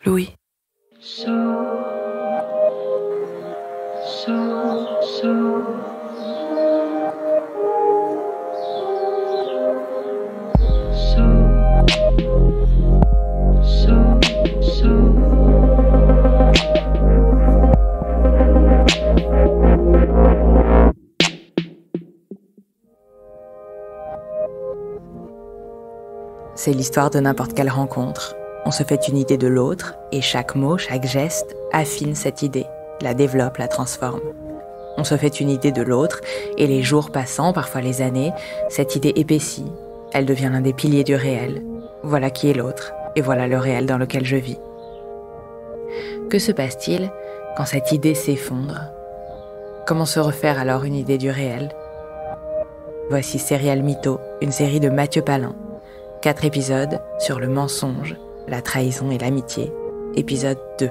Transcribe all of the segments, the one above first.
Louis. C'est l'histoire de n'importe quelle rencontre. On se fait une idée de l'autre et chaque mot, chaque geste affine cette idée, la développe, la transforme. On se fait une idée de l'autre et les jours passant, parfois les années, cette idée épaissit. Elle devient l'un des piliers du réel. Voilà qui est l'autre et voilà le réel dans lequel je vis. Que se passe-t-il quand cette idée s'effondre ? Comment se refaire alors une idée du réel ? Voici Serial Mytho, une série de Mathieu Palin. 4 épisodes sur le mensonge, la trahison et l'amitié. Épisode 2.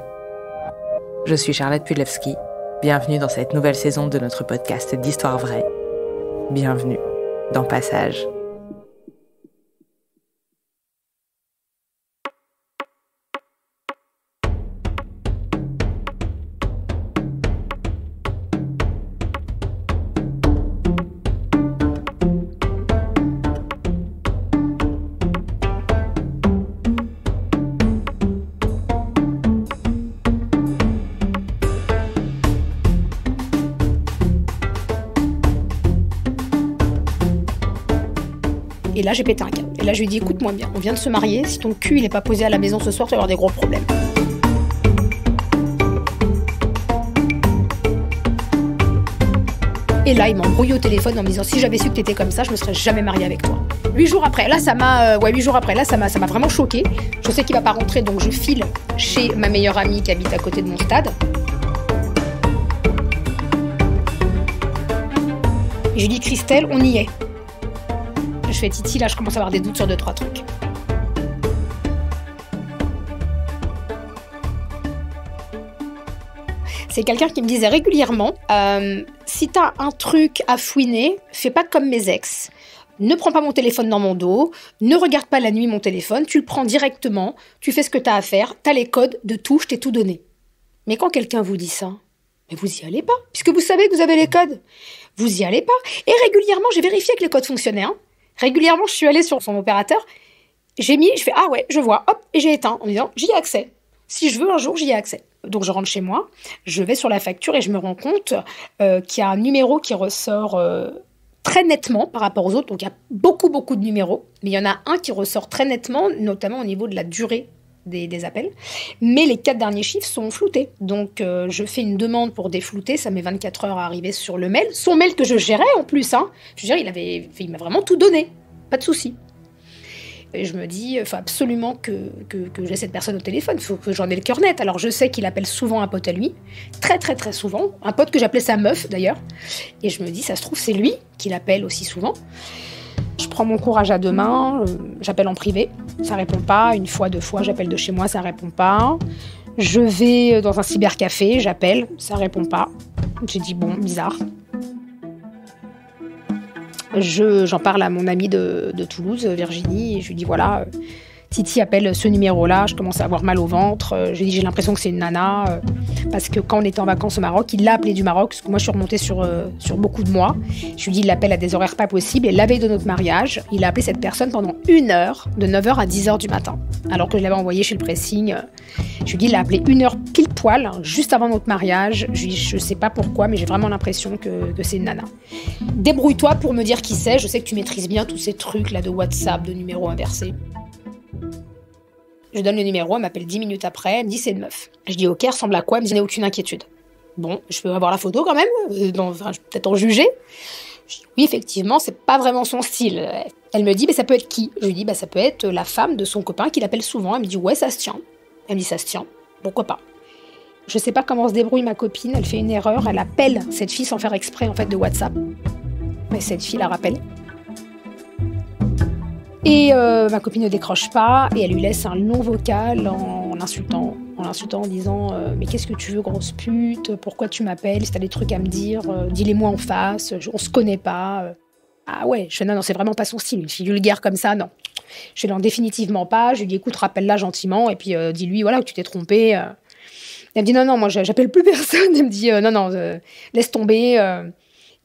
Je suis Charlotte Pudlewski. Bienvenue dans cette nouvelle saison de notre podcast d'Histoire vraie. Bienvenue dans Passage. Et là, j'ai pété un câble. Et là, je lui ai dit, écoute-moi bien, on vient de se marier, si ton cul il est pas posé à la maison ce soir, tu vas avoir des gros problèmes. Et là, il m'embrouille au téléphone en me disant, si j'avais su que t'étais comme ça, je me serais jamais mariée avec toi. 8 jours après, là, ça m'a vraiment choquée. Je sais qu'il va pas rentrer, donc je file chez ma meilleure amie qui habite à côté de mon stade. Et je lui dis, Christelle, on y est. Je fais Titi, là je commence à avoir des doutes sur 2-3 trucs. C'est quelqu'un qui me disait régulièrement, si t'as un truc à fouiner, fais pas comme mes ex. Ne prends pas mon téléphone dans mon dos, ne regarde pas la nuit mon téléphone, tu le prends directement, tu fais ce que t'as à faire, t'as les codes de tout, je t'ai tout donné. Mais quand quelqu'un vous dit ça, mais vous y allez pas, puisque vous savez que vous avez les codes. Vous y allez pas. Et régulièrement, j'ai vérifié que les codes fonctionnaient, hein. Régulièrement, je suis allée sur son opérateur, je fais « Ah ouais, je vois », hop, et j'ai éteint en me disant « J'y ai accès. Si je veux, un jour, j'y ai accès. » Donc, je rentre chez moi, je vais sur la facture et je me rends compte qu'il y a un numéro qui ressort très nettement par rapport aux autres. Donc, il y a beaucoup de numéros, mais il y en a un qui ressort très nettement, notamment au niveau de la durée des appels. Mais les 4 derniers chiffres sont floutés. Donc, je fais une demande pour déflouter. Ça met 24 heures à arriver sur le mail. Son mail que je gérais en plus. Hein. Je veux dire, il m'a vraiment tout donné. Pas de souci. Et je me dis, il faut absolument que j'ai cette personne au téléphone. Il faut que j'en ai le cœur net. Alors, je sais qu'il appelle souvent un pote à lui. Très, très, très souvent. Un pote que j'appelais sa meuf, d'ailleurs. Et je me dis, ça se trouve, c'est lui qui l'appelle aussi souvent. Je prends mon courage à 2 mains, j'appelle en privé, ça répond pas. 1 fois, 2 fois, j'appelle de chez moi, ça répond pas. Je vais dans un cybercafé, j'appelle, ça répond pas. J'ai dit bon, bizarre. J'en parle à mon amie de Toulouse, Virginie, et je lui dis voilà, Titi appelle ce numéro-là, je commence à avoir mal au ventre. J'ai dit j'ai l'impression que c'est une nana, parce que quand on était en vacances au Maroc, il l'a appelé du Maroc, parce que moi je suis remontée sur beaucoup de mois. Je lui dis il l'appelle à des horaires pas possibles, et la veille de notre mariage, il a appelé cette personne pendant 1 heure, de 9h à 10h du matin. Alors que je l'avais envoyé chez le pressing, je lui dis il a appelé 1 heure pile poil, juste avant notre mariage. Je lui dis je sais pas pourquoi, mais j'ai vraiment l'impression que c'est une nana. Débrouille-toi pour me dire qui c'est, je sais que tu maîtrises bien tous ces trucs là de WhatsApp, de numéros inversés. Je donne le numéro, elle m'appelle 10 minutes après, elle me dit c'est une meuf. Je dis ok, elle ressemble à quoi? Elle me dit aucune inquiétude. Bon, je peux avoir la photo quand même, je vais peut-être en juger. Je dis oui, effectivement, c'est pas vraiment son style. Elle me dit mais ça peut être qui? Je lui dis ça peut être la femme de son copain qui l'appelle souvent. Elle me dit ouais, ça se tient. Elle me dit ça se tient, pourquoi pas. Je sais pas comment se débrouille ma copine, elle fait une erreur, elle appelle cette fille sans faire exprès en fait de WhatsApp. Mais cette fille la rappelle. Et ma copine ne décroche pas et elle lui laisse un long vocal en l'insultant en disant mais qu'est-ce que tu veux, grosse pute, pourquoi tu m'appelles, si t'as des trucs à me dire, dis-les-moi en face, on se connaît pas. Ah ouais, je fais non, c'est vraiment pas son style. Une fille vulgaire comme ça, non. Je fais non, définitivement pas. Je lui dis, écoute, rappelle-la gentiment et puis dis-lui, voilà, que tu t'es trompée. Elle me dit, non, moi, j'appelle plus personne. Elle me dit, non, laisse tomber.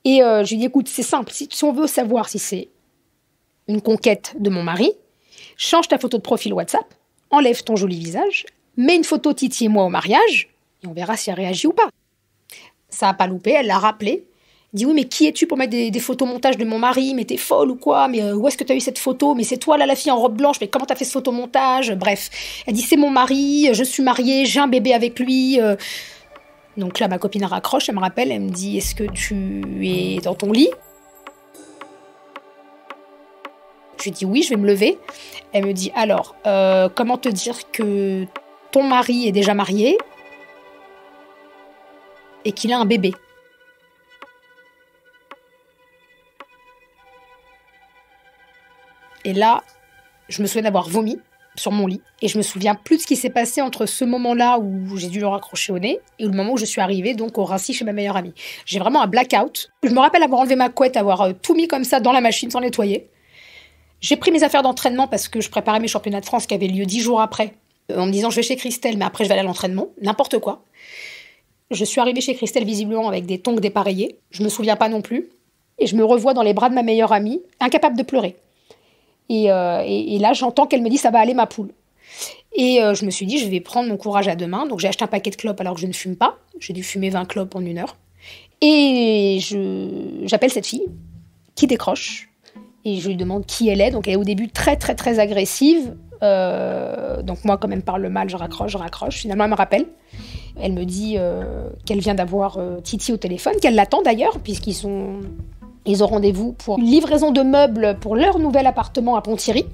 Et je lui dis, écoute, c'est simple. Si on veut savoir si c'est une conquête de mon mari, change ta photo de profil WhatsApp, enlève ton joli visage, mets une photo Titi et moi au mariage, et on verra si elle réagit ou pas. Ça n'a pas loupé, elle l'a rappelé. Elle dit, oui, mais qui es-tu pour mettre des photomontages de mon mari? Mais t'es folle ou quoi? Mais où est-ce que t'as eu cette photo? Mais c'est toi, là, la fille en robe blanche, mais comment t'as fait ce photomontage? Bref, elle dit, c'est mon mari, je suis mariée, j'ai un bébé avec lui. Donc là, ma copine raccroche, elle me rappelle, elle me dit, est-ce que tu es dans ton lit? Je lui dis oui, je vais me lever. Elle me dit alors, comment te dire que ton mari est déjà marié et qu'il a un bébé? Et là, je me souviens d'avoir vomi sur mon lit. Et je me souviens plus de ce qui s'est passé entre ce moment-là où j'ai dû le raccrocher au nez et le moment où je suis arrivée donc au Rassis chez ma meilleure amie. J'ai vraiment un blackout. Je me rappelle avoir enlevé ma couette, avoir tout mis comme ça dans la machine sans nettoyer. J'ai pris mes affaires d'entraînement parce que je préparais mes championnats de France qui avaient lieu 10 jours après, en me disant je vais chez Christelle, mais après je vais aller à l'entraînement, n'importe quoi. Je suis arrivée chez Christelle visiblement avec des tongs dépareillés, je me souviens pas non plus, et je me revois dans les bras de ma meilleure amie, incapable de pleurer. Et là j'entends qu'elle me dit ça va aller ma poule. Et je me suis dit je vais prendre mon courage à deux mains, donc j'ai acheté un paquet de clopes alors que je ne fume pas, j'ai dû fumer 20 clopes en 1 heure. Et j'appelle cette fille qui décroche. Et je lui demande qui elle est. Donc elle est au début très très très agressive. Donc moi comme elle me parle mal, je raccroche. Finalement elle me rappelle. Elle me dit qu'elle vient d'avoir Titi au téléphone, qu'elle l'attend d'ailleurs, puisqu'ils ont rendez-vous pour une livraison de meubles pour leur nouvel appartement à Ponthierry.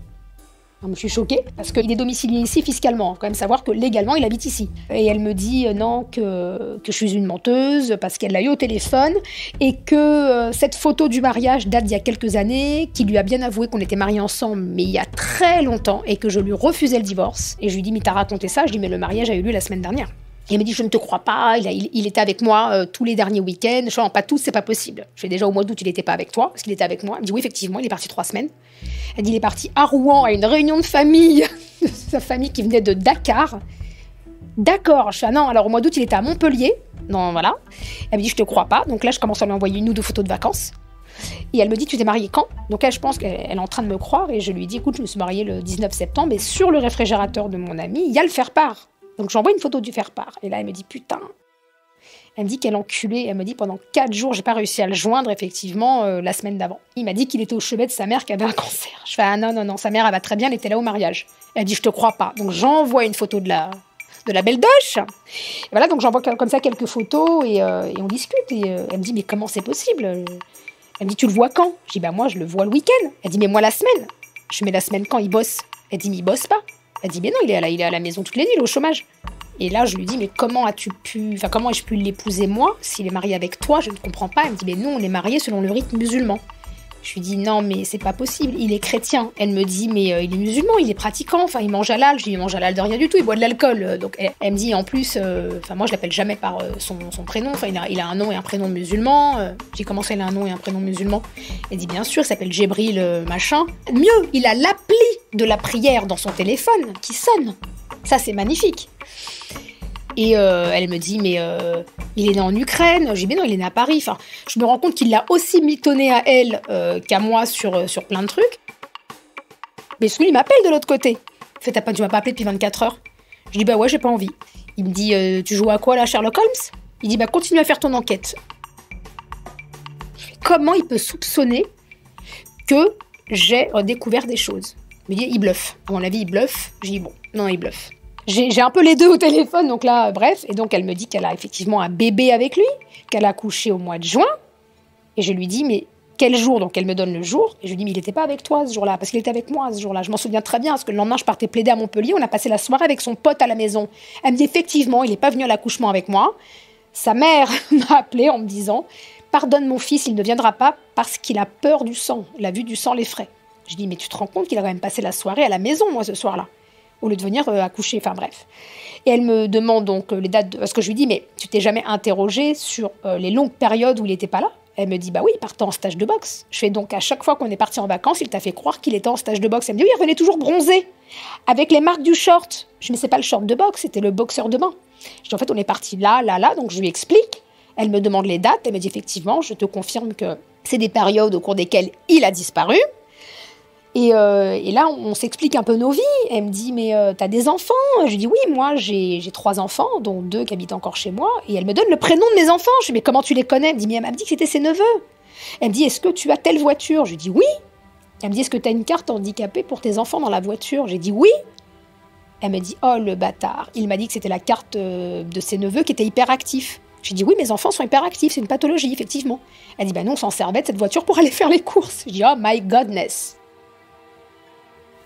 Alors, je suis choquée, parce qu'il est domicilié ici fiscalement. Il faut quand même savoir que légalement, il habite ici. Et elle me dit non, que je suis une menteuse, parce qu'elle l'a eu au téléphone, et que cette photo du mariage date d'il y a quelques années, qu'il lui a bien avoué qu'on était mariés ensemble, mais il y a très longtemps, et que je lui refusais le divorce. Et je lui dis, mais t'as raconté ça? Je dis, mais le mariage a eu lieu la semaine dernière. Et elle me dit, je ne te crois pas, il était avec moi tous les derniers week-ends. Je dis, non, pas tous, c'est pas possible. Je fais déjà au mois d'août, il n'était pas avec toi, parce qu'il était avec moi. Elle me dit, oui, effectivement, il est parti 3 semaines. Elle dit, il est parti à Rouen à une réunion de famille, de sa famille qui venait de Dakar. D'accord, je fais, ah non, alors au mois d'août, il était à Montpellier. Non, voilà. Elle me dit, je te crois pas. Donc là, je commence à lui envoyer 1 ou 2 photos de vacances. Et elle me dit, tu t'es mariée quand? Donc elle, je pense qu'elle est en train de me croire. Et je lui dis, écoute, je me suis mariée le 19 septembre, et sur le réfrigérateur de mon ami, il y a le faire-part. Donc j'envoie une photo du faire-part. Et là, elle me dit, putain. Elle me dit qu'elle enculée. Elle me dit, pendant 4 jours, j'ai pas réussi à le joindre, effectivement, la semaine d'avant. Il m'a dit qu'il était au chevet de sa mère qui avait un cancer. Je fais, ah non, sa mère, elle va très bien, elle était là au mariage. Elle dit, je te crois pas. Donc j'envoie une photo de la belle doche. Et voilà, donc j'envoie comme ça quelques photos et on discute. Et elle me dit, mais comment c'est possible? Elle me dit, tu le vois quand? Je dis, bah moi, je le vois le week-end. Elle dit, mais moi, la semaine. Je mets la semaine quand il bosse? Elle dit, mais il bosse pas. Elle dit, mais non, il est à la maison toutes les nuits, il est au chômage. Et là, je lui dis, mais comment ai-je pu l'épouser moi, s'il est marié avec toi? Je ne comprends pas. Elle me dit, mais non, on est mariés selon le rite musulman. Je lui dis, non, mais c'est pas possible, il est chrétien. Elle me dit, mais il est musulman, il est pratiquant, enfin, il mange halal. Je lui dis, il mange halal de rien du tout, il boit de l'alcool. Donc, elle me dit, en plus, moi, je l'appelle jamais par son prénom. Enfin, il a un nom et un prénom musulman. J'ai commencé, il a un nom et un prénom musulman. Elle dit, bien sûr, il s'appelle Jébril, machin. Mieux, il a l'appli de la prière dans son téléphone qui sonne. Ça, c'est magnifique. Et elle me dit, mais il est né en Ukraine. Je dis, mais non, il est né à Paris. Enfin, je me rends compte qu'il l'a aussi mitonné à elle qu'à moi sur plein de trucs. Mais celui, il m'appelle de l'autre côté. Il fait, tu m'as pas appelé depuis 24 heures. Je dis, bah ouais, j'ai pas envie. Il me dit, tu joues à quoi là, Sherlock Holmes? Il dit, bah continue à faire ton enquête. Comment il peut soupçonner que j'ai découvert des choses? Il me dit, il bluffe. À mon avis, il bluffe. Je dis, bon, non, il bluffe. J'ai un peu les deux au téléphone, donc là, bref. Et donc, elle me dit qu'elle a effectivement un bébé avec lui, qu'elle a accouché au mois de juin. Et je lui dis, mais quel jour? Donc, elle me donne le jour. Et je lui dis, mais il n'était pas avec toi ce jour-là, parce qu'il était avec moi ce jour-là. Je m'en souviens très bien, parce que le lendemain, je partais plaider à Montpellier. On a passé la soirée avec son pote à la maison. Elle me dit, effectivement, il n'est pas venu à l'accouchement avec moi. Sa mère m'a appelée en me disant, pardonne mon fils, il ne viendra pas parce qu'il a peur du sang. La vue du sang l'effraie. Je dis, mais tu te rends compte qu'il a quand même passé la soirée à la maison, moi, ce soir-là, au lieu de venir accoucher, enfin bref. Et elle me demande donc les dates, parce que je lui dis, mais tu t'es jamais interrogée sur les longues périodes où il n'était pas là? Elle me dit, bah oui, il partait en stage de boxe. Je fais donc, à chaque fois qu'on est parti en vacances, il t'a fait croire qu'il était en stage de boxe. Elle me dit, oui, il revenait toujours bronzé, avec les marques du short. Je dis, mais c'est pas le short de boxe, c'était le boxeur de bain. Je dis, en fait, on est parti là, donc je lui explique. Elle me demande les dates, elle me dit, effectivement, je te confirme que c'est des périodes au cours desquelles il a disparu. Et là, on s'explique un peu nos vies. Elle me dit, mais t'as des enfants? Je lui dis, oui, moi, j'ai 3 enfants, dont 2 qui habitent encore chez moi. Et elle me donne le prénom de mes enfants. Je lui dis, mais comment tu les connais? Elle me dit, mais elle m'a dit que c'était ses neveux. Elle me dit, est-ce que tu as telle voiture? Je lui dis, oui. Elle me dit, est-ce que tu as une carte handicapée pour tes enfants dans la voiture? J'ai dit, oui. Elle me dit, oh, le bâtard. Il m'a dit que c'était la carte de ses neveux qui était hyperactif. J'ai dit, oui, mes enfants sont hyperactifs, c'est une pathologie, effectivement. Elle dit, bah non, on s'en servait de cette voiture pour aller faire les courses. Je dis, oh my godness.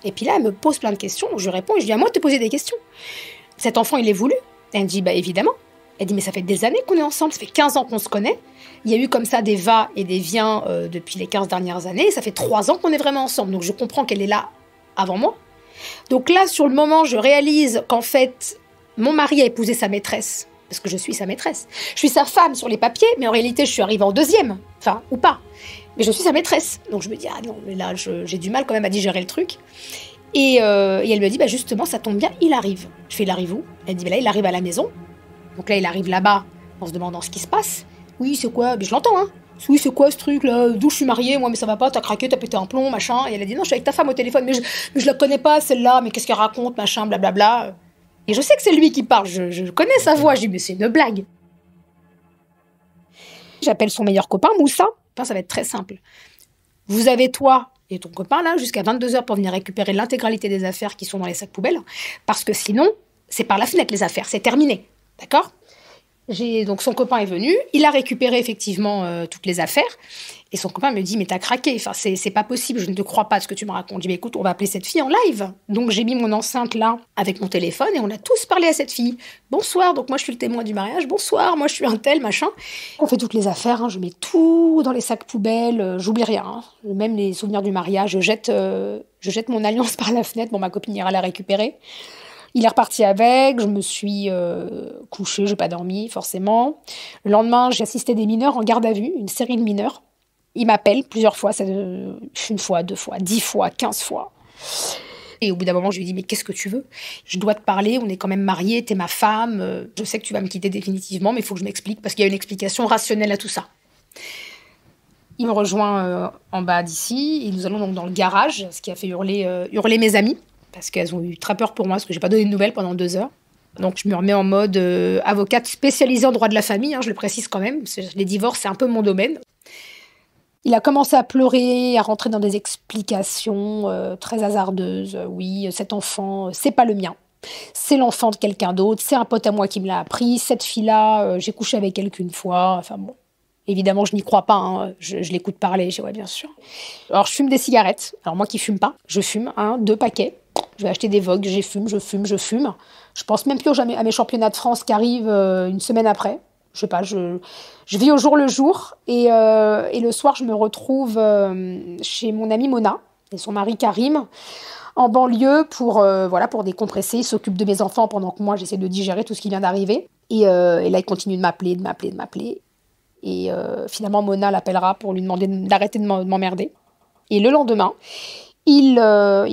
Et puis là, elle me pose plein de questions, je réponds, et je dis, à moi de te poser des questions. Cet enfant, il est voulu? Elle me dit, bah évidemment. Elle dit, mais ça fait des années qu'on est ensemble, ça fait 15 ans qu'on se connaît. Il y a eu comme ça des va et des viens depuis les 15 dernières années, et ça fait 3 ans qu'on est vraiment ensemble. Donc je comprends qu'elle est là avant moi. Donc là, sur le moment, je réalise qu'en fait, mon mari a épousé sa maîtresse, parce que je suis sa maîtresse. Je suis sa femme sur les papiers, mais en réalité, je suis arrivée en deuxième, enfin, ou pas. Mais je suis sa maîtresse. Donc je me dis, ah non, mais là, j'ai du mal quand même à digérer le truc. Et elle me dit, bah justement, ça tombe bien, il arrive. Je fais, il arrive où? Elle dit, bah là, il arrive à la maison. Donc là, il arrive là-bas, en se demandant ce qui se passe. Oui, c'est quoi? Mais je l'entends, hein. Oui, c'est quoi ce truc-là? D'où je suis mariée? Moi, mais ça va pas, t'as craqué, t'as pété un plomb, machin. Et elle a dit, non, je suis avec ta femme au téléphone, mais je la connais pas, celle-là, mais qu'est-ce qu'elle raconte, machin, blablabla. Et je sais que c'est lui qui parle, je connais sa voix. Je dis, mais c'est une blague. J'appelle son meilleur copain, Moussa. Enfin, ça va être très simple. Vous avez toi et ton copain là jusqu'à 22h pour venir récupérer l'intégralité des affaires qui sont dans les sacs poubelles, parce que sinon, c'est par la fenêtre les affaires, c'est terminé. D'accord? Donc son copain est venu, il a récupéré effectivement toutes les affaires, et son copain me dit, mais t'as craqué, enfin, c'est pas possible, je ne te crois pas de ce que tu me racontes. Je dis, mais écoute, on va appeler cette fille en live. Donc j'ai mis mon enceinte là avec mon téléphone, et on a tous parlé à cette fille. Bonsoir, donc moi je suis le témoin du mariage, bonsoir, moi je suis un tel, machin. On fait toutes les affaires, hein, je mets tout dans les sacs poubelles, j'oublie rien, hein. Même les souvenirs du mariage, je jette mon alliance par la fenêtre, bon, ma copine ira la récupérer. Il est reparti avec, je me suis couchée, je n'ai pas dormi forcément. Le lendemain, j'ai assisté des mineurs en garde à vue, une série de mineurs. Ils m'appellent plusieurs fois, une fois, 2 fois, 10 fois, 15 fois. Et au bout d'un moment, je lui dis, mais qu'est-ce que tu veux? Je dois te parler, on est quand même mariés, t'es ma femme, je sais que tu vas me quitter définitivement, mais il faut que je m'explique, parce qu'il y a une explication rationnelle à tout ça. Il me rejoint en bas d'ici, et nous allons donc dans le garage, ce qui a fait hurler mes amis, parce qu'elles ont eu très peur pour moi, parce que j'ai pas donné de nouvelles pendant 2 heures. Donc je me remets en mode avocate spécialisée en droit de la famille, hein, je le précise quand même, parce que les divorces, c'est un peu mon domaine. Il a commencé à pleurer, à rentrer dans des explications très hasardeuses. Oui, cet enfant, c'est pas le mien. C'est l'enfant de quelqu'un d'autre, c'est un pote à moi qui me l'a appris. Cette fille-là, j'ai couché avec elle qu'une fois. Enfin bon, évidemment, je n'y crois pas. Hein. Je l'écoute parler, je dis ouais, bien sûr. Alors, je fume des cigarettes. Alors, moi qui fume pas, je fume 2 paquets. Je vais acheter des Vogue, je fume. Je pense même plus à mes championnats de France qui arrivent une semaine après. Je sais pas, je vis au jour le jour. Et le soir, je me retrouve chez mon amie Mona et son mari Karim, en banlieue pour décompresser. Ils s'occupent de mes enfants pendant que moi, j'essaie de digérer tout ce qui vient d'arriver. Et là, ils continuent de m'appeler. Et finalement, Mona l'appellera pour lui demander d'arrêter de m'emmerder. Et le lendemain, il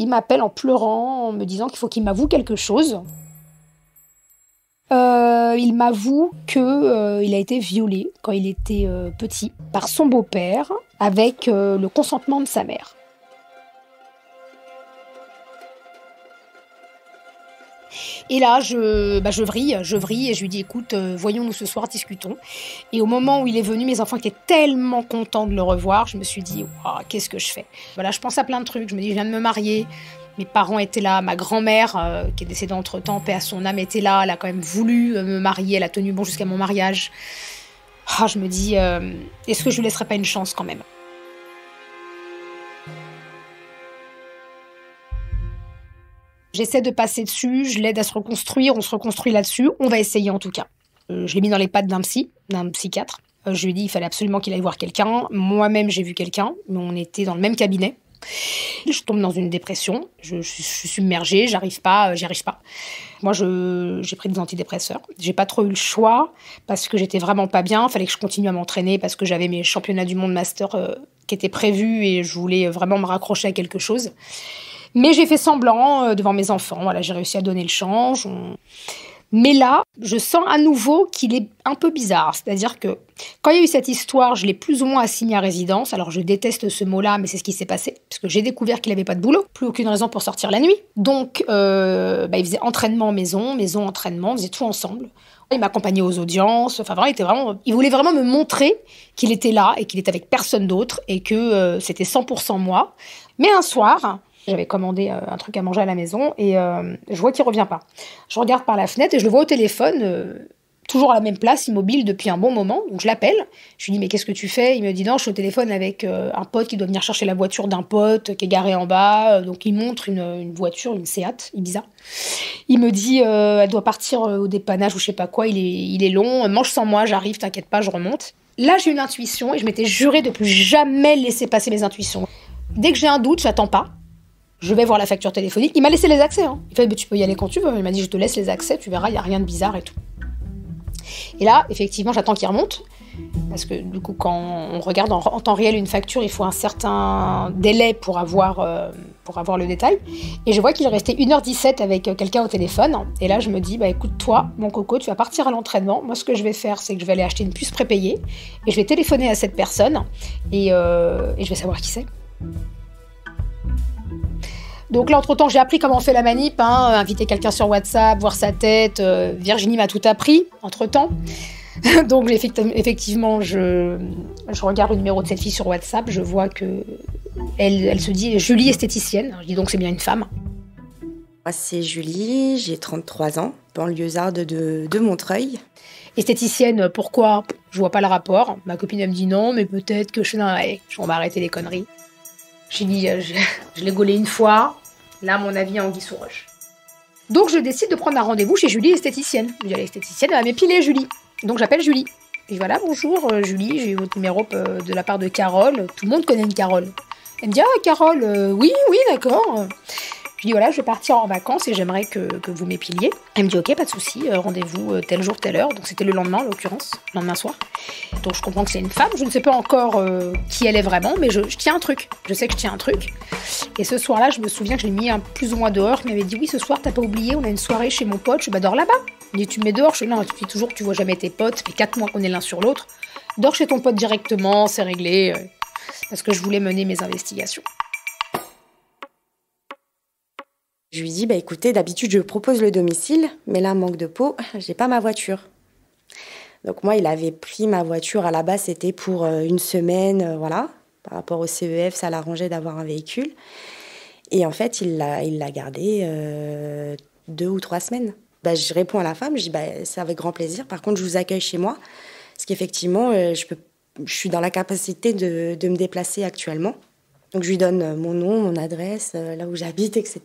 m'appelle en pleurant, en me disant qu'il faut qu'il m'avoue quelque chose. Il m'avoue qu'il a été violé quand il était petit par son beau-père avec le consentement de sa mère. Et là, je vrille et je lui dis, écoute, voyons-nous ce soir, discutons. Et au moment où il est venu, mes enfants étaient tellement contents de le revoir, je me suis dit, wow, qu'est-ce que je fais? Voilà, je pense à plein de trucs, je me dis, je viens de me marier, mes parents étaient là, ma grand-mère, qui est décédée entre-temps, paix à son âme, était là, elle a quand même voulu me marier, elle a tenu bon jusqu'à mon mariage. Je me dis, est-ce que je lui laisserai pas une chance quand même? J'essaie de passer dessus, je l'aide à se reconstruire, on se reconstruit là-dessus, on va essayer en tout cas. Je l'ai mis dans les pattes d'un psychiatre. Je lui ai dit qu'il fallait absolument qu'il aille voir quelqu'un. Moi-même, j'ai vu quelqu'un, mais on était dans le même cabinet. Je tombe dans une dépression, je suis submergée, j'y arrive pas. Moi, j'ai pris des antidépresseurs. J'ai pas trop eu le choix parce que j'étais vraiment pas bien. Il fallait que je continue à m'entraîner parce que j'avais mes championnats du monde master qui étaient prévus et je voulais vraiment me raccrocher à quelque chose. Mais j'ai fait semblant devant mes enfants. Voilà, j'ai réussi à donner le change. Mais là, je sens à nouveau qu'il est un peu bizarre. C'est-à-dire que quand il y a eu cette histoire, je l'ai plus ou moins assigné à résidence. Alors, je déteste ce mot-là, mais c'est ce qui s'est passé. Parce que j'ai découvert qu'il n'avait pas de boulot. Plus aucune raison pour sortir la nuit. Donc, il faisait entraînement maison, entraînement. On faisait tout ensemble. Il m'accompagnait aux audiences. Enfin, vraiment, il voulait vraiment me montrer qu'il était là et qu'il était avec personne d'autre et que c'était 100% moi. Mais un soir... J'avais commandé un truc à manger à la maison et je vois qu'il ne revient pas. Je regarde par la fenêtre et je le vois au téléphone, toujours à la même place, immobile depuis un bon moment. Donc je l'appelle, je lui dis « Mais qu'est-ce que tu fais ?» Il me dit « Non, je suis au téléphone avec un pote qui doit venir chercher la voiture d'un pote qui est garée en bas. » Donc il montre une voiture, une Seat Ibiza. Il me dit « Elle doit partir au dépannage ou je sais pas quoi, il est long. Mange sans moi, j'arrive, t'inquiète pas, je remonte. » Là, j'ai une intuition et je m'étais jurée de plus jamais laisser passer mes intuitions. Dès que j'ai un doute, j'attends pas. Je vais voir la facture téléphonique. Il m'a laissé les accès. Il fait, tu peux y aller quand tu veux. Il m'a dit, je te laisse les accès, tu verras, il n'y a rien de bizarre et tout. Et là, effectivement, j'attends qu'il remonte. Parce que du coup, quand on regarde en temps réel une facture, il faut un certain délai pour avoir le détail. Et je vois qu'il restait 1h17 avec quelqu'un au téléphone. Et là, je me dis, écoute, toi, mon coco, tu vas partir à l'entraînement. Moi, ce que je vais faire, c'est que je vais aller acheter une puce prépayée. Et je vais téléphoner à cette personne. Et je vais savoir qui c'est. Donc là, entre-temps, j'ai appris comment on fait la manip, inviter quelqu'un sur WhatsApp, voir sa tête. Virginie m'a tout appris, entre-temps. Donc effectivement, je regarde le numéro de cette fille sur WhatsApp, je vois que elle se dit Julie esthéticienne. Je dis donc c'est bien une femme. Moi, c'est Julie, j'ai 33 ans, banlieusarde de Montreuil. Esthéticienne, pourquoi ? Je vois pas le rapport. Ma copine, elle me dit non, mais peut-être que on va arrêter les conneries. J'ai dit, je l'ai gaulé une fois. Là, à mon avis, anguille sous roche. Donc, je décide de prendre un rendez-vous chez Julie, esthéticienne. Je dis à l'esthéticienne, elle va m'épiler, Julie. Donc, j'appelle Julie. Et voilà, bonjour, Julie, j'ai eu votre numéro de la part de Carole. Tout le monde connaît une Carole. Elle me dit, ah, Carole, oui, d'accord. Je dis, voilà, je vais partir en vacances et j'aimerais que vous m'épiliez. Elle me dit, ok, pas de souci, rendez-vous tel jour, telle heure. Donc, c'était le lendemain, en l'occurrence, le lendemain soir. Donc, je comprends que c'est une femme. Je ne sais pas encore qui elle est vraiment, mais je tiens un truc. Je sais que je tiens un truc. Et ce soir-là, je me souviens que je l'ai mis plus ou moins dehors. Il m'avait dit, oui, ce soir, t'as pas oublié, on a une soirée chez mon pote. Je dis, dors là-bas. Il me dit, tu me mets dehors. Je dis, non, tu dis toujours que tu vois jamais tes potes. Ça fait 4 mois qu'on est l'un sur l'autre. Dors chez ton pote directement, c'est réglé. Parce que je voulais mener mes investigations. Je lui dis, écoutez, d'habitude, je propose le domicile, mais là, manque de peau, j'ai pas ma voiture. Donc moi, il avait pris ma voiture, à la base, c'était pour une semaine, voilà. Par rapport au CEF, ça l'arrangeait d'avoir un véhicule. Et en fait, il l'a gardé 2 ou 3 semaines. Je réponds à la femme, je dis, c'est avec grand plaisir. Par contre, je vous accueille chez moi, parce qu'effectivement, je suis dans la capacité de me déplacer actuellement. Donc, je lui donne mon nom, mon adresse, là où j'habite, etc.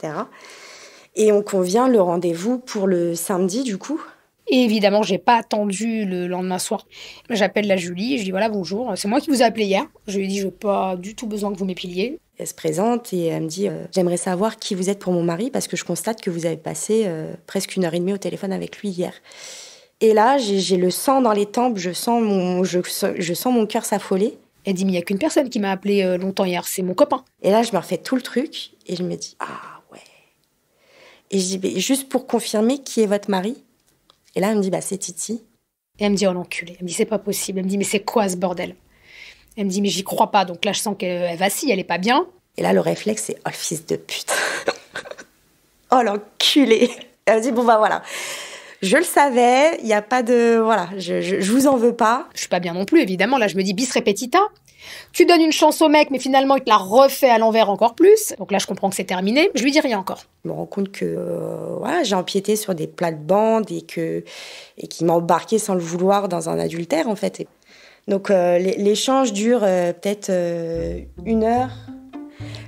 Et on convient le rendez-vous pour le samedi, du coup. Et évidemment, j'ai pas attendu le lendemain soir. J'appelle la Julie, je dis voilà, bonjour, c'est moi qui vous ai appelé hier. Je lui ai dit, je n'ai pas du tout besoin que vous m'épiliez. Elle se présente et elle me dit, j'aimerais savoir qui vous êtes pour mon mari, parce que je constate que vous avez passé presque 1h30 au téléphone avec lui hier. Et là, j'ai le sang dans les tempes, je sens mon cœur s'affoler. Elle dit, mais il n'y a qu'une personne qui m'a appelé longtemps hier, c'est mon copain. Et là, je me refais tout le truc et je me dis, ah ouais. Et je dis, juste pour confirmer, qui est votre mari ? Et là, elle me dit, c'est Titi. Et elle me dit, oh l'enculé. Elle me dit, c'est pas possible. Elle me dit, mais c'est quoi ce bordel ? Elle me dit, mais j'y crois pas. Donc là, je sens qu'elle vacille, elle est pas bien. Et là, le réflexe, c'est, oh le fils de pute. Oh l'enculé. Elle me dit, voilà. Je le savais, il n'y a pas de... Voilà, je vous en veux pas. Je suis pas bien non plus, évidemment. Là, je me dis bis repetita. Tu donnes une chance au mec, mais finalement, il te la refait à l'envers encore plus. Donc là, je comprends que c'est terminé. Je lui dis rien encore. Je me rends compte que j'ai empiété sur des plates-bandes et qu'il m'a embarqué sans le vouloir dans un adultère, en fait. Donc, l'échange dure peut-être 1 heure.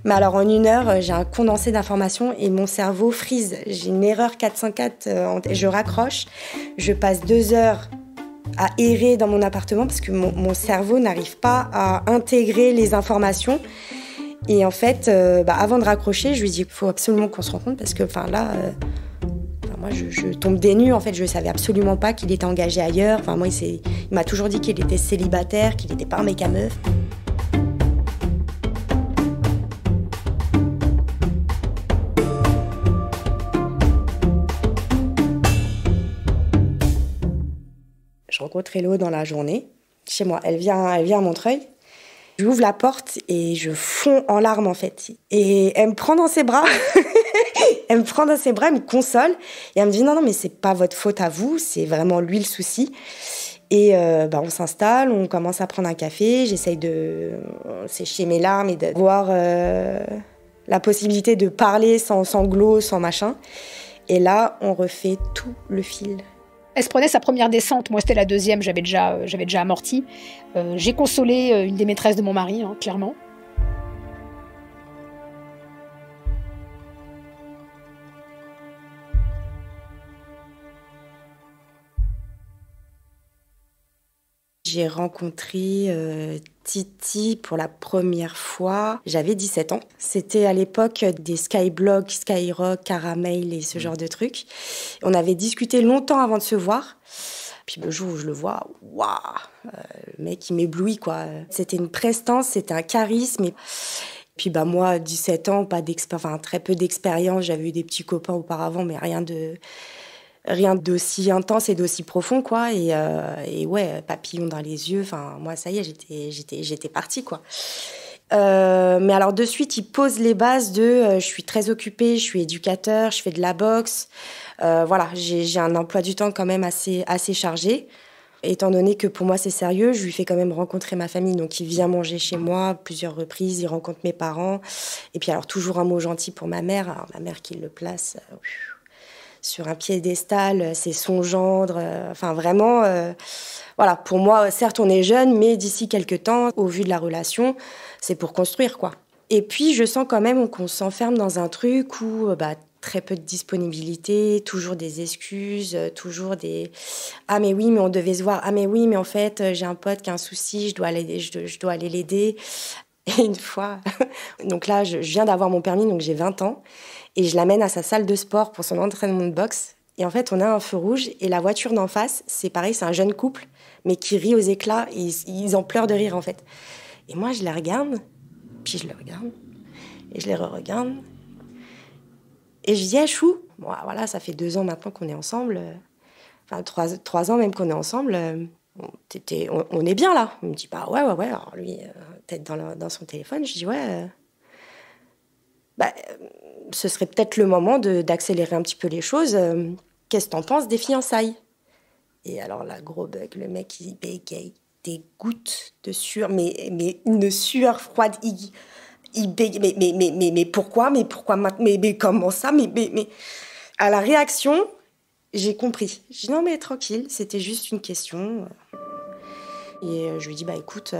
Mais alors, en 1 heure, j'ai un condensé d'informations et mon cerveau frise. J'ai une erreur 404, je raccroche. Je passe 2 heures à errer dans mon appartement parce que mon cerveau n'arrive pas à intégrer les informations. Et en fait, avant de raccrocher, je lui dis qu'il faut absolument qu'on se rencontre parce que là, moi, je tombe des nues. En fait, je ne savais absolument pas qu'il était engagé ailleurs. Enfin, moi, il m'a toujours dit qu'il était célibataire, qu'il n'était pas un mec à meuf. Je rencontre Hello dans la journée, chez moi. Elle vient à Montreuil. Je ouvre la porte et je fonds en larmes, en fait. Et elle me prend dans ses bras. Elle me console. Et elle me dit, non, mais c'est pas votre faute à vous. C'est vraiment lui le souci. Et on s'installe, on commence à prendre un café. J'essaye de sécher mes larmes et d'avoir la possibilité de parler sans sanglots, sans machin. Et là, on refait tout le fil. Elle se prenait sa première descente. Moi, c'était la deuxième. J'avais déjà amorti. J'ai consolé une des maîtresses de mon mari, clairement. J'ai rencontré Titi pour la première fois. J'avais 17 ans. C'était à l'époque des Skyblogs, Skyrock, Caramel et ce genre de trucs. On avait discuté longtemps avant de se voir. Puis le jour où je le vois, waouh, le mec il m'éblouit quoi. C'était une prestance, c'était un charisme. Et puis moi, 17 ans, très peu d'expérience. J'avais eu des petits copains auparavant, mais rien d'aussi intense et d'aussi profond quoi. Et ouais, papillon dans les yeux. Enfin, moi ça y est, j'étais partie quoi. Mais alors de suite, il pose les bases de je suis très occupée, je suis éducateur, je fais de la boxe. J'ai un emploi du temps quand même assez chargé. Étant donné que pour moi c'est sérieux, je lui fais quand même rencontrer ma famille. Donc il vient manger chez moi plusieurs reprises, il rencontre mes parents. Et puis alors toujours un mot gentil pour ma mère. Alors ma mère qui le place sur un piédestal, c'est son gendre. Vraiment, pour moi, certes on est jeune, mais d'ici quelques temps, au vu de la relation, c'est pour construire quoi. Et puis je sens quand même qu'on s'enferme dans un truc où très peu de disponibilité, toujours des excuses, toujours des « Ah mais oui, mais on devait se voir. Ah mais oui, mais en fait, j'ai un pote qui a un souci, je dois aller l'aider. » Et une fois, donc là, je viens d'avoir mon permis, donc j'ai 20 ans, et je l'amène à sa salle de sport pour son entraînement de boxe. Et en fait, on a un feu rouge, et la voiture d'en face, c'est pareil, c'est un jeune couple, mais qui rit aux éclats, et ils en pleurent de rire, en fait. Et moi, je les regarde, puis je le regarde, et je les re-regarde. Et je dis, chou, bon, voilà, ça fait 2 ans maintenant qu'on est ensemble, 3 ans même qu'on est ensemble, on est bien là. Il me dit, ouais, alors lui, tête dans son téléphone, je dis, ouais, ce serait peut-être le moment d'accélérer un petit peu les choses. Qu'est-ce que t'en penses des fiançailles? Et alors là, gros bug, le mec, il bégaye des gouttes de sueur, mais une sueur froide, il bégaye, mais pourquoi maintenant, mais comment ça, mais à la réaction, j'ai compris. Je dis non mais tranquille, c'était juste une question. Et je lui dis écoute,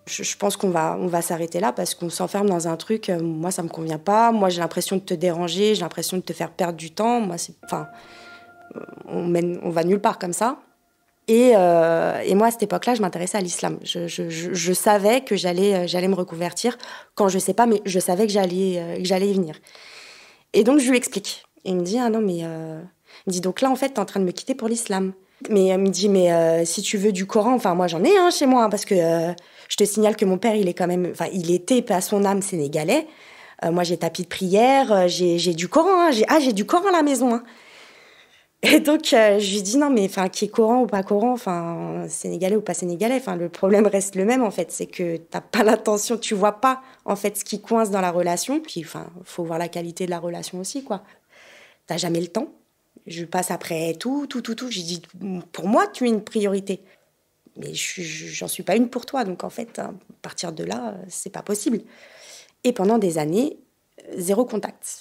je pense qu'on va s'arrêter là parce qu'on s'enferme dans un truc. Moi ça me convient pas. Moi j'ai l'impression de te déranger, j'ai l'impression de te faire perdre du temps. Moi on va nulle part comme ça. Et moi, à cette époque-là, je m'intéressais à l'islam. Je savais que j'allais me reconvertir. Quand je sais pas, mais je savais que j'allais y venir. Et donc, je lui explique. Et il me dit, ah non, mais... Il me dit, donc là, en fait, t'es en train de me quitter pour l'islam. Mais elle me dit, mais si tu veux du Coran, moi, j'en ai un chez moi, parce que je te signale que mon père, il est quand même... il était, paix à son âme, sénégalais. Moi, j'ai tapis de prière, j'ai du Coran, j'ai du Coran à la maison, hein. Et donc, je lui dis, non, mais qui est Coran ou pas Coran, sénégalais ou pas sénégalais, le problème reste le même, en fait, c'est que t'as pas l'intention, tu vois pas, en fait, ce qui coince dans la relation, puis, faut voir la qualité de la relation aussi, quoi. T'as jamais le temps. Je passe après tout. J'ai dit, pour moi, tu es une priorité. Mais j'en suis pas une pour toi, donc, en fait, à partir de là, c'est pas possible. Et pendant des années, zéro contact,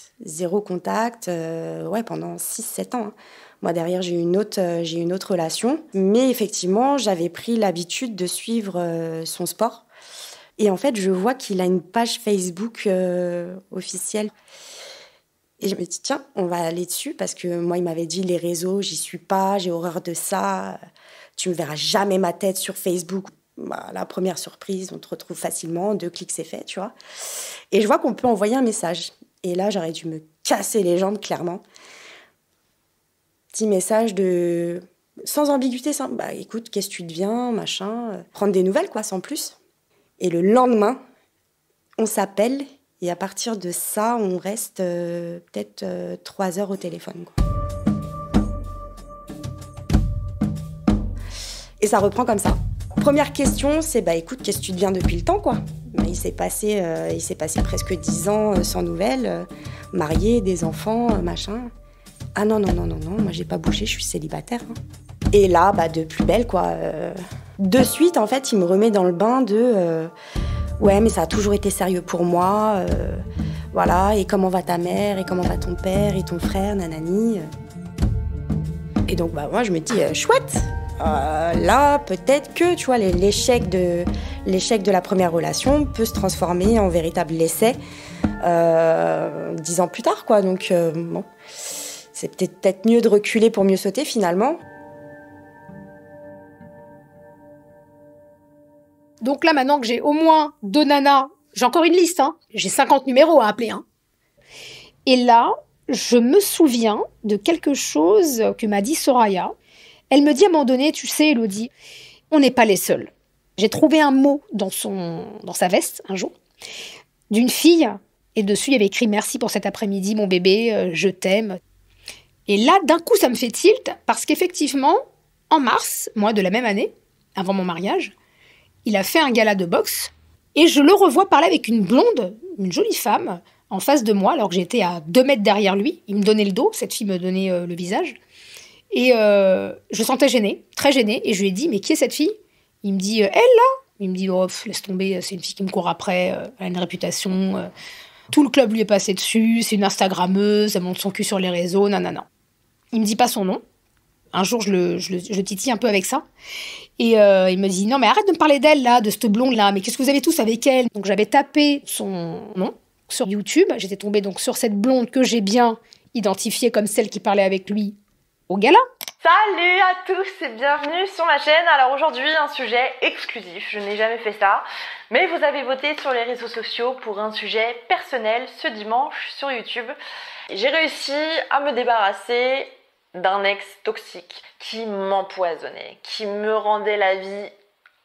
pendant 6-7 ans, hein. Moi, derrière, j'ai eu une autre relation. Mais effectivement, j'avais pris l'habitude de suivre son sport. Et en fait, je vois qu'il a une page Facebook officielle. Et je me dis, tiens, on va aller dessus. Parce que moi, il m'avait dit, les réseaux, j'y suis pas, j'ai horreur de ça. Tu me verras jamais ma tête sur Facebook. Bah, la première surprise, on te retrouve facilement, 2 clics, c'est fait, tu vois. Et je vois qu'on peut envoyer un message. Et là, j'aurais dû me casser les jambes, clairement. Petit message de... sans ambiguïté, sans... Bah, écoute, qu'est-ce que tu deviens, machin. Prendre des nouvelles, quoi, sans plus. Et le lendemain, on s'appelle. Et à partir de ça, on reste peut-être 3 heures au téléphone, quoi. Et ça reprend comme ça. Première question, c'est bah écoute, qu'est-ce que tu deviens depuis le temps, quoi. Bah, il s'est passé presque 10 ans sans nouvelles, marié, des enfants, machin. Ah non, moi j'ai pas bougé, je suis célibataire. Hein. Et là, bah de plus belle, quoi. De suite, en fait, il me remet dans le bain de ouais, mais ça a toujours été sérieux pour moi. Voilà, et comment va ta mère, et comment va ton père, et ton frère, nanani. Et donc, bah moi je me dis, chouette. Là, peut-être que, tu vois, l'échec de la première relation peut se transformer en véritable essai 10 ans plus tard, quoi. Donc, bon, c'est peut-être mieux de reculer pour mieux sauter, finalement. Donc là, maintenant que j'ai au moins 2 nanas, j'ai encore une liste, hein. J'ai 50 numéros à appeler, hein. Et là, je me souviens de quelque chose que m'a dit Soraya. Elle me dit à un moment donné, tu sais, Elodie, on n'est pas les seuls. J'ai trouvé un mot dans sa veste, un jour, d'une fille, et dessus, il y avait écrit « Merci pour cet après-midi, mon bébé, je t'aime ». Et là, d'un coup, ça me fait tilt, parce qu'effectivement, en mars, moi, de la même année, avant mon mariage, il a fait un gala de boxe, et je le revois parler avec une blonde, une jolie femme, en face de moi, alors que j'étais à 2 mètres derrière lui. Il me donnait le dos, cette fille me donnait le visage. Et je sentais gênée, très gênée, et je lui ai dit « Mais qui est cette fille ?» Il me dit « Elle, là ?» Il me dit « Oh, laisse tomber, c'est une fille qui me court après, elle a une réputation, tout le club lui est passé dessus, c'est une Instagrammeuse, elle monte son cul sur les réseaux, nanana. » Il me dit pas son nom. Un jour, je le titille un peu avec ça. Et il me dit « Non, mais arrête de me parler d'elle, là, de cette blonde-là, mais qu'est-ce que vous avez tous avec elle ?» Donc j'avais tapé son nom sur YouTube, j'étais tombée donc sur cette blonde que j'ai bien identifiée comme celle qui parlait avec lui au gala. Salut à tous et bienvenue sur ma chaîne. Alors aujourd'hui, un sujet exclusif, je n'ai jamais fait ça, mais vous avez voté sur les réseaux sociaux pour un sujet personnel ce dimanche sur YouTube. J'ai réussi à me débarrasser d'un ex toxique qui m'empoisonnait, qui me rendait la vie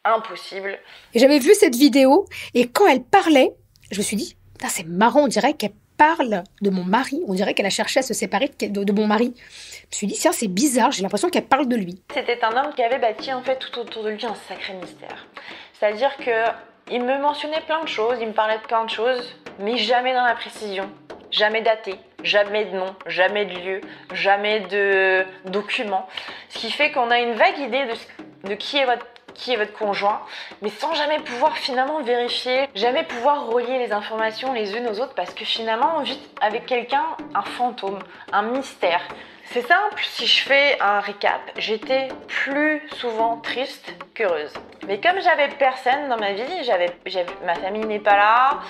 impossible. Et j'avais vu cette vidéo et quand elle parlait, je me suis dit, c'est marrant, on dirait qu'elle parle de mon mari, on dirait qu'elle a cherché à se séparer de mon mari. Je me suis dit, tiens, c'est bizarre, j'ai l'impression qu'elle parle de lui. C'était un homme qui avait bâti en fait tout autour de lui un sacré mystère. C'est-à-dire que il me mentionnait plein de choses, il me parlait de plein de choses, mais jamais dans la précision, jamais daté, jamais de nom, jamais de lieu, jamais de document. Ce qui fait qu'on a une vague idée de qui est votre conjoint, mais sans jamais pouvoir finalement vérifier, jamais pouvoir relier les informations les unes aux autres, parce que finalement on vit avec quelqu'un un fantôme, un mystère. C'est simple, si je fais un récap, j'étais plus souvent triste qu'heureuse. Mais comme j'avais personne dans ma vie, ma famille n'est pas là,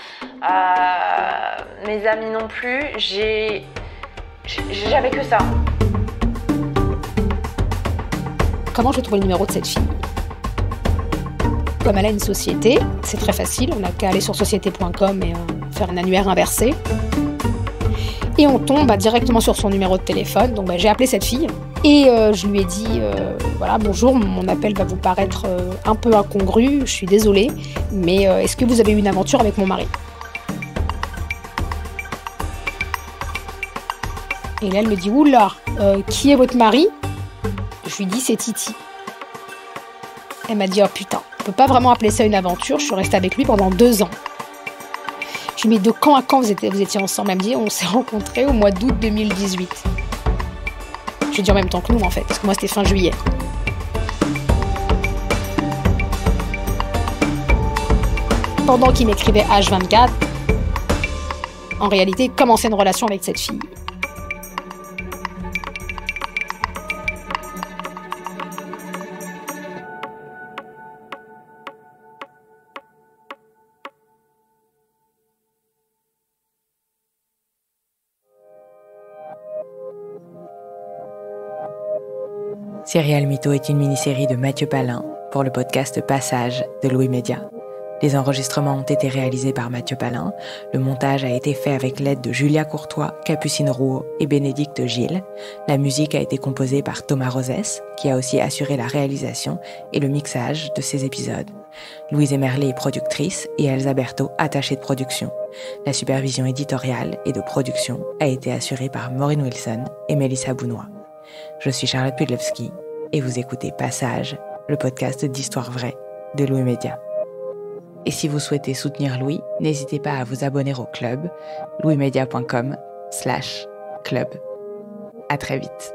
mes amis non plus, j'avais que ça. Comment je trouve le numéro de cette fille ? Comme elle a une société, c'est très facile, on n'a qu'à aller sur société.com et faire un annuaire inversé. Et on tombe directement sur son numéro de téléphone. Donc j'ai appelé cette fille et je lui ai dit voilà, bonjour, mon appel va vous paraître un peu incongru, je suis désolée, mais est-ce que vous avez eu une aventure avec mon mari ? Et là elle me dit oula, qui est votre mari ? Je lui dis c'est Titi. Elle m'a dit oh putain, on peut pas vraiment appeler ça une aventure, je suis restée avec lui pendant 2 ans. Je lui ai dit, mais de quand à quand vous étiez ensemble ? Elle me dit, on s'est rencontrés au mois d'août 2018. Je lui ai dit en même temps que nous, en fait, parce que moi, c'était fin juillet. Pendant qu'il m'écrivait H24, en réalité, il commençait une relation avec cette fille. Serial Mytho est une mini-série de Mathieu Palin, pour le podcast Passage de Louis Média. Les enregistrements ont été réalisés par Mathieu Palin. Le montage a été fait avec l'aide de Julia Courtois, Capucine Rouault et Bénédicte Gilles. La musique a été composée par Thomas Rosès, qui a aussi assuré la réalisation et le mixage de ces épisodes. Louise Emerlé est productrice et Elsa Berthaud, attachée de production. La supervision éditoriale et de production a été assurée par Maureen Wilson et Mélissa Bounois. Je suis Charlotte Pudlewski et vous écoutez Passage, le podcast d'Histoire vraie de Louis Média. Et si vous souhaitez soutenir Louis, n'hésitez pas à vous abonner au club louismedia.com/club. À très vite.